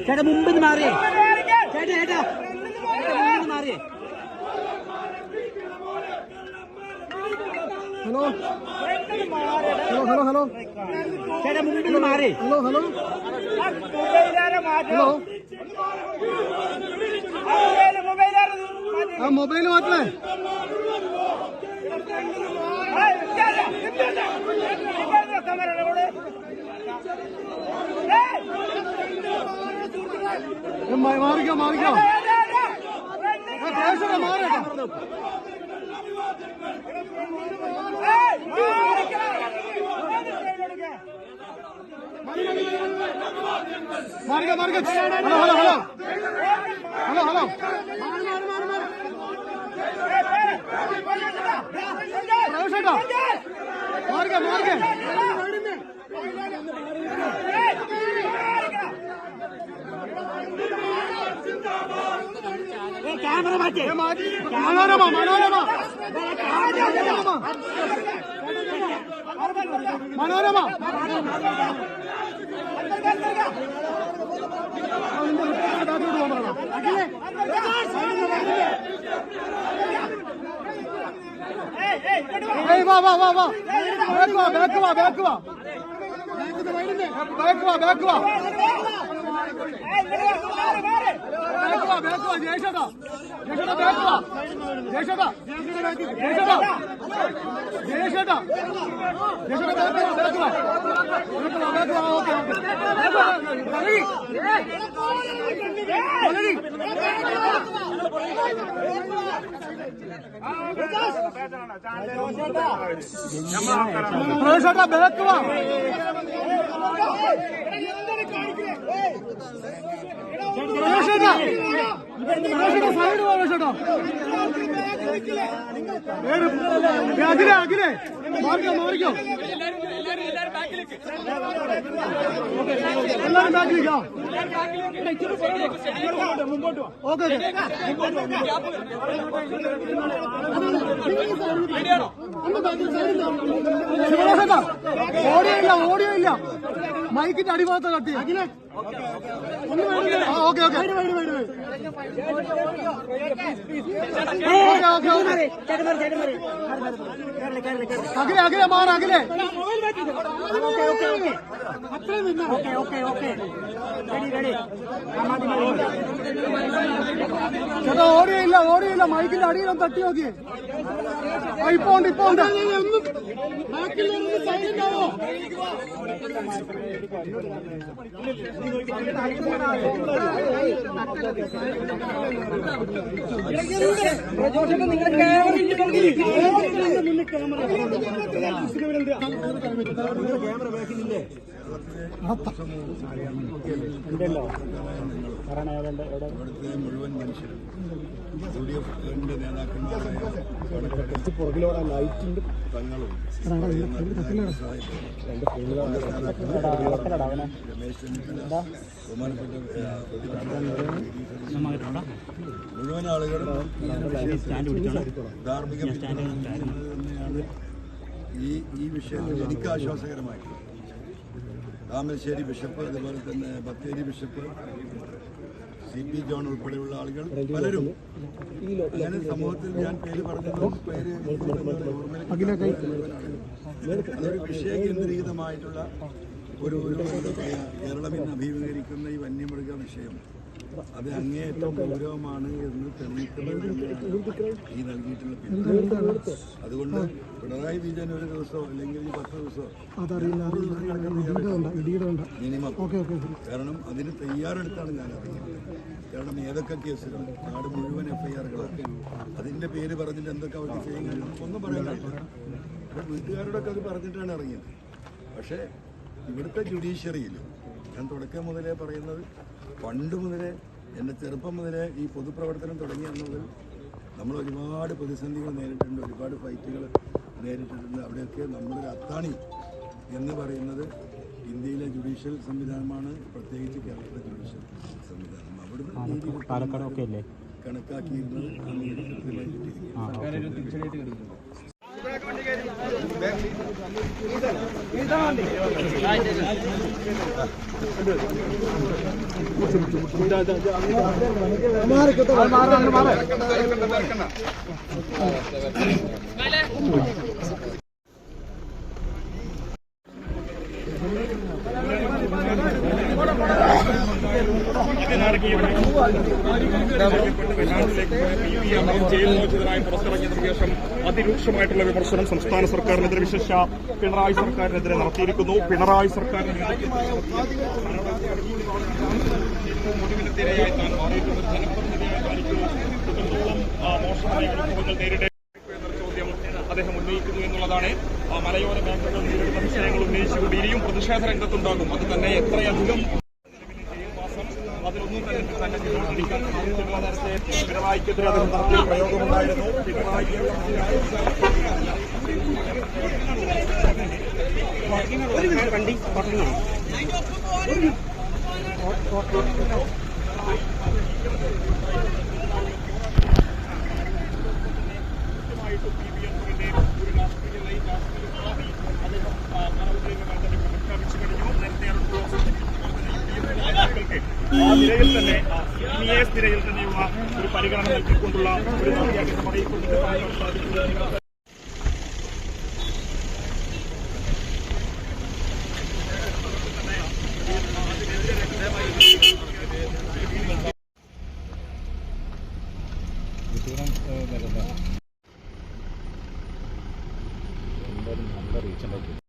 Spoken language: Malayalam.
ചേട്ടാ മുമ്പിൽ മാറിയേ ചേട്ടാ ചേട്ടാ മുമ്പിൽ മാറിയേ ഹലോ ഹലോ ഹലോ ഹലോ ചേട്ടാ മുമ്പിൽ മാറി ഹലോ ഹലോ ഹലോ ആ മൊബൈൽ മാറ്റണേ മാറിക്കോ മാറിക്കോ മാറിക്കോ മാറിക്കോ മാറിക്കോ hello hello hello hello hello പ്രവേശേട്ടാ മാറിക്കോ മാറിക്കോ ക്യാമറ മാറ്റി മനോരമ മനോരമ മനോരമ വാ വാ വാ വാ ബാക്ക് വാ ബാക്ക് വാ ബാക്ക് വാ ബാക്ക് വാ ബാക്ക് വാ ജയശേട്ടാ ജയശേട്ടാ ബാക്ക് വാ ജയശേട്ടാ ജയശേട്ടാ ജയശേട്ടാ ജയശേട്ടാ ബാക്ക് വാ ബാക്ക് വാ ഓക്കെ പ്രവേശേട്ടാ ബാക്ക് വാ പ്രവേശേട്ടാ സൈഡ് പ്രവേശേട്ടാ അഖിലേ അഖിലേ മാറിക്കോ മാറിക്കോ എല്ലാരും ബാക്കിലേക്കോ ഓക്കെ ഓഡിയോ ഇല്ല ഓഡിയോ ഇല്ല മൈക്കിന്റെ അടിഭാഗത്ത് കട്ടി ഓക്കെ ഓക്കെ അഖിലേ അഖിലേ മാറ അഖിലേ ചേട്ടാ ഓഡിയോ ഇല്ല ഓഡിയോ ഇല്ല മൈക്കിന്റെ അടിയിലൊന്ന് തട്ടി നോക്കി ഇപ്പൊ ഉണ്ട് ഇപ്പൊ ഉണ്ട് ക്യാമറ ബാക്കിലില്ലേ ഉണ്ടല്ലോ ഇവിടുത്തെ മുഴുവൻ മനുഷ്യരും UDF നേതാക്കന്മാരായ പുറകിലോടെ ലൈറ്റിന്റെ തങ്ങളും രമേശ് ചെന്നിത്തല മുഴുവൻ ആളുകളും ധാർമ്മിക തന്നെയാണ് ഈ വിഷയത്തിൽ എനിക്ക് ആശ്വാസകരമായി. താമരശ്ശേരി ബിഷപ്പ് അതുപോലെ തന്നെ ബത്തേരി ബിഷപ്പ് CP ജോൺ ഉൾപ്പെടെയുള്ള ആളുകൾ പലരും അങ്ങനെ സമൂഹത്തിൽ ഞാൻ പേര് പറഞ്ഞതും പേര് അതൊരു വിഷയ കേന്ദ്രീകൃതമായിട്ടുള്ള ഒരു കേരളം ഇന്ന് അഭിമുഖീകരിക്കുന്ന ഈ വന്യമൃഗ വിഷയം അത് അങ്ങേയറ്റം ഗൗരവമാണ് എന്ന് തെളിയിക്കുന്നത് ഈ നൽകിയിട്ടുള്ള പിന്തുണ. അതുകൊണ്ട് പിണറായി വിജയൻ ഒരു ദിവസമോ അല്ലെങ്കിൽ 10 ദിവസമോ മിനിമം, കാരണം അതിന് തയ്യാറെടുത്താണ് ഞാൻ അറിയുന്നത്. കാരണം ഏതൊക്കെ കേസുകളും നാട് മുഴുവൻ FIRകളൊക്കെ അതിൻ്റെ പേര് പറഞ്ഞിട്ട് എന്തൊക്കെ അവർക്ക് ചെയ്യാൻ കഴിയും ഒന്നും പറയാൻ കഴിയില്ല. വീട്ടുകാരോടൊക്കെ അത് പറഞ്ഞിട്ടാണ് ഇറങ്ങിയത്. പക്ഷേ ഇവിടുത്തെ ജുഡീഷ്യറിയിലും ഞാൻ തുടക്കം മുതലേ പറയുന്നത്, പണ്ട് മുതലേ എൻ്റെ ചെറുപ്പം മുതലേ ഈ പൊതുപ്രവർത്തനം തുടങ്ങി എന്നത് നമ്മൾ ഒരുപാട് പ്രതിസന്ധികൾ നേരിട്ടിട്ടുണ്ട്, ഒരുപാട് ഫൈറ്റുകൾ നേരിട്ടിട്ടുണ്ട്. അവിടെയൊക്കെ നമ്മളൊരു അത്താണി എന്ന് പറയുന്നത് ഇന്ത്യയിലെ ജുഡീഷ്യൽ സംവിധാനമാണ്, പ്രത്യേകിച്ച് കേരളത്തിലെ ജുഡീഷ്യൽ സംവിധാനം. അവിടുന്ന് നീതി കണക്കാക്കിയിരുന്നത് ആ നീതി കൃത്യമായി കിട്ടിയിരിക്കുകയാണ്. ജയിൽമോചിതനായി പുറത്തിറങ്ങിയതിനു ശേഷം അതിരൂക്ഷമായിട്ടുള്ള വിമർശനം സംസ്ഥാന സർക്കാരിനെതിരെ, വിശേഷ പിണറായി സർക്കാരിനെതിരെ നടത്തിയിരിക്കുന്നു. പിണറായി സർക്കാരിന് മുഴുവനെതിരെയായി താൻ മാറിയിട്ടുള്ള ജനപ്രതിനിധിയായി കാണിക്കുന്നു. ഇത്രത്തോളം മോശമായ അനുഭവങ്ങൾ നേരിടേ എന്നൊരു ചോദ്യം അദ്ദേഹം ഉന്നയിക്കുന്നു എന്നുള്ളതാണ്. മലയോര മേഖലകൾ നേരിടുന്ന വിഷയങ്ങൾ ഉന്നയിച്ചുകൊണ്ട് ഇനിയും പ്രതിഷേധ രംഗത്തുണ്ടാകും. അത് തന്നെ എത്രയധികം അതിലൊന്നും തന്നെ തീരുമാനിക്കാൻ സാധിച്ചില്ല. നേരത്തെ പിണറായിക്കെതിരെ അദ്ദേഹം നടത്തിയ പ്രയോഗമുണ്ടായിരുന്നു. പിണറായി നിരയിൽ തന്നെ CES നിരയിൽ തന്നെയുള്ള ഒരു പരിഗണന നൽകിക്കൊണ്ടുള്ള ഒരു നടപടിയായിട്ട് അറിയിക്കുന്നത്. നല്ല റീച്ച് ഉണ്ടാക്കി.